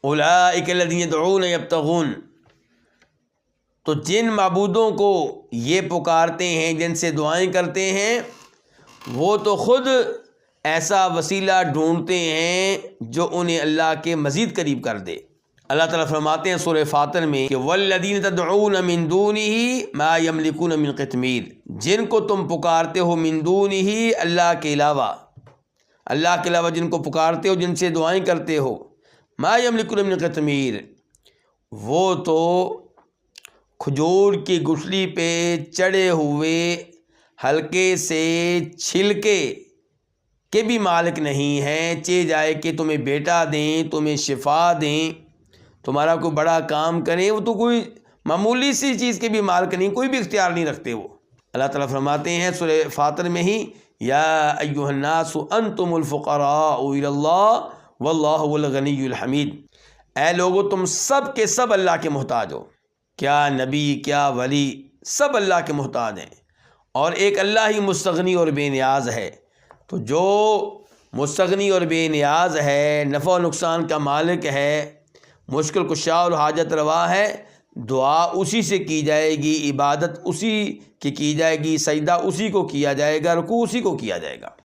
اولئک الذین یدعون یبتغون، تو جن معبودوں کو یہ پکارتے ہیں، جن سے دعائیں کرتے ہیں، وہ تو خود ایسا وسیلہ ڈھونڈتے ہیں جو انہیں اللہ کے مزید قریب کر دے۔ اللہ تعالیٰ فرماتے ہیں سورہ فاطر میں کہ والذین تدعون من دونہ ما یملکون من قطمیر، جن کو تم پکارتے ہو من دونہ، اللہ کے علاوہ جن کو پکارتے ہو، جن سے دعائیں کرتے ہو، ما یملکون من قطمیر، وہ تو کھجور کی گٹھلی پہ چڑھے ہوئے ہلکے سے چھلکے کے بھی مالک نہیں ہیں، چاہے جائے کہ تمہیں بیٹا دیں، تمہیں شفا دیں، تمہارا کوئی بڑا کام کریں، وہ تو کوئی معمولی سی چیز کے بھی مالک نہیں، کوئی بھی اختیار نہیں رکھتے وہ۔ اللہ تعالیٰ فرماتے ہیں سورہ فاطر میں ہی یا ایھا الناس انتم الفقراء الی اللہ واللہ هو الغنی الحمید، اے لوگو تم سب کے سب اللہ کے محتاج ہو، کیا نبی کیا ولی، سب اللہ کے محتاج ہیں، اور ایک اللہ ہی مستغنی اور بے نیاز ہے۔ تو جو مستغنی اور بے نیاز ہے، نفع و نقصان کا مالک ہے، مشکل کشا اور حاجت روا ہے، دعا اسی سے کی جائے گی، عبادت اسی کی جائے گی، سجدہ اسی کو کیا جائے گا، رکوع اسی کو کیا جائے گا۔